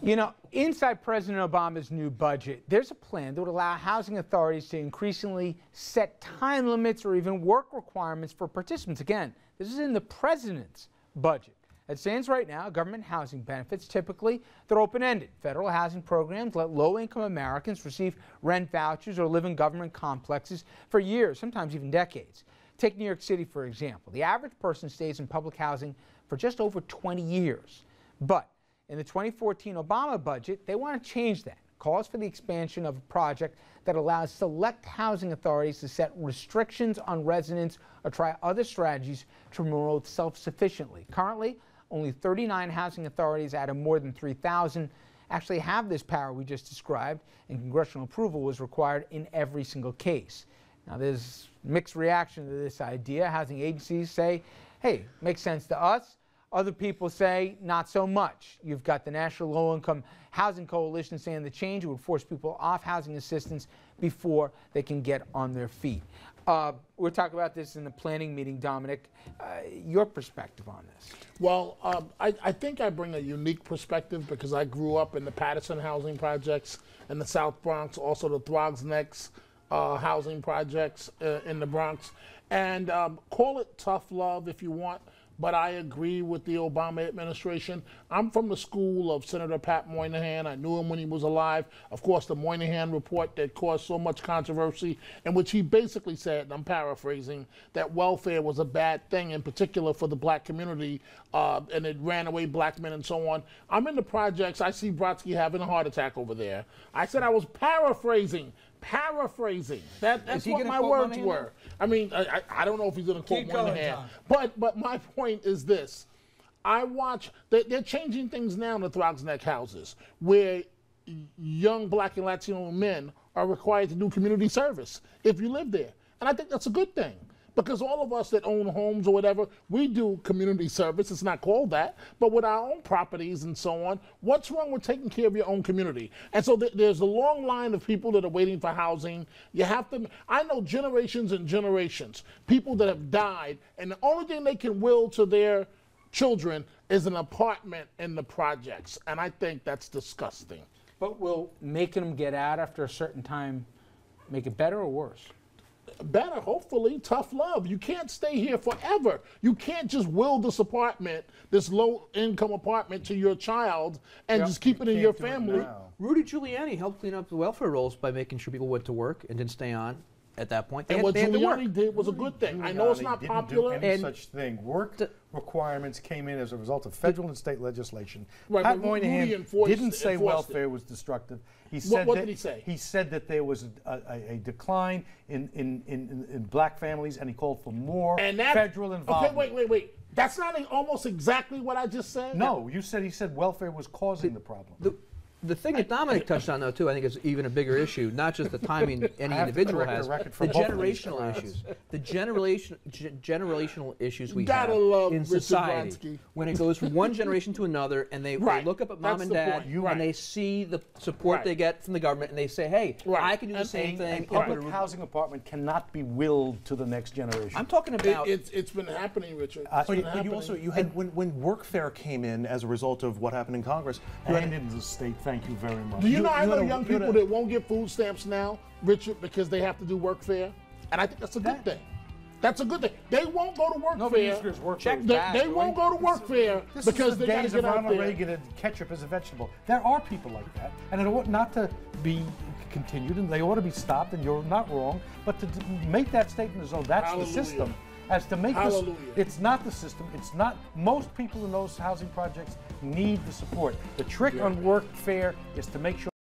You know, inside President Obama's new budget, there's a plan that would allow housing authorities to increasingly set time limits or even work requirements for participants. Again, this is in the president's budget. As it stands right now, government housing benefits, typically, they're open-ended. Federal housing programs let low-income Americans receive rent vouchers or live in government complexes for years, sometimes even decades. Take New York City, for example. The average person stays in public housing for just over 20 years. But in the 2014 Obama budget, they want to change that. Calls for the expansion of a project that allows select housing authorities to set restrictions on residents or try other strategies to promote self-sufficiently. Currently, only 39 housing authorities out of more than 3,000 actually have this power we just described, and congressional approval was required in every single case. Now, there's mixed reaction to this idea. Housing agencies say, hey, makes sense to us. Other people say not so much. You've got the National Low-Income Housing Coalition saying the change would force people off housing assistance before they can get on their feet. We're talking about this in the planning meeting, Dominic. Your perspective on this? Well, I think I bring a unique perspective because I grew up in the Patterson housing projects in the South Bronx, also the Throgs Necks housing projects in the Bronx. And call it tough love if you want, but I agree with the Obama administration. I'm from the school of Senator Pat Moynihan. I knew him when he was alive. Of course, the Moynihan report that caused so much controversy, in which he basically said, and I'm paraphrasing, that welfare was a bad thing, in particular for the black community, and it ran away black men and so on. I'm in the projects. I see Brodsky having a heart attack over there. I said I was paraphrasing. That's what my words were. I mean, I don't know if he's going to quote Moynihan, but my point is this. I watch, they're changing things now in the Throgs Neck houses, where young black and Latino men are required to do community service if you live there. And I think that's a good thing. Because all of us that own homes or whatever, we do community service. It's not called that, but with our own properties and so on. What's wrong with taking care of your own community? And so there's a long line of people that are waiting for housing. You have to, I know generations and generations, people that have died, and the only thing they can will to their children is an apartment in the projects. And I think that's disgusting. But will making them get out after a certain time make it better or worse? Better, hopefully. Tough love. You can't stay here forever. You can't just will this apartment, this low-income apartment, to your child and just keep it in your family. Rudy Giuliani helped clean up the welfare rolls by making sure people went to work and didn't stay on at that point. And what Giuliani did was a good thing. I know it's not popular. Didn't do any such thing. Work requirements came in as a result of federal and state legislation. Right, Pat Moynihan didn't say welfare was destructive. He said what did he say? He said that there was a decline in black families, and he called for more federal involvement. Okay, wait. That's not almost exactly what I just said? No, you said he said welfare was causing the problem. The thing that Dominic touched on, though, too, I think is even a bigger issue, not just the timing any individual has, the generational issues. The generational issues we have in society. When it goes from one generation to another, and they look up at mom and dad, and they see the support they get from the government, and they say, hey, I can do the same thing. A public housing apartment cannot be willed to the next generation. I'm talking about... It's been happening, Richard. But you also, when workfare came in as a result of what happened in Congress, and in the state, thank you very much. Do you know I know young people that won't get food stamps now, Richard, because they have to do workfare? And I think that's a good thing. That's a good thing. They won't go to work fair. They won't go to work fair because they got to get out Ronald there. Reagan and ketchup as a vegetable. There are people like that, and it ought not to be continued, and they ought to be stopped, and you're not wrong, but to make that statement as though that's the system, as to make this, it's not the system, it's not, most people in those housing projects need the support. The trick on workfare is to make sure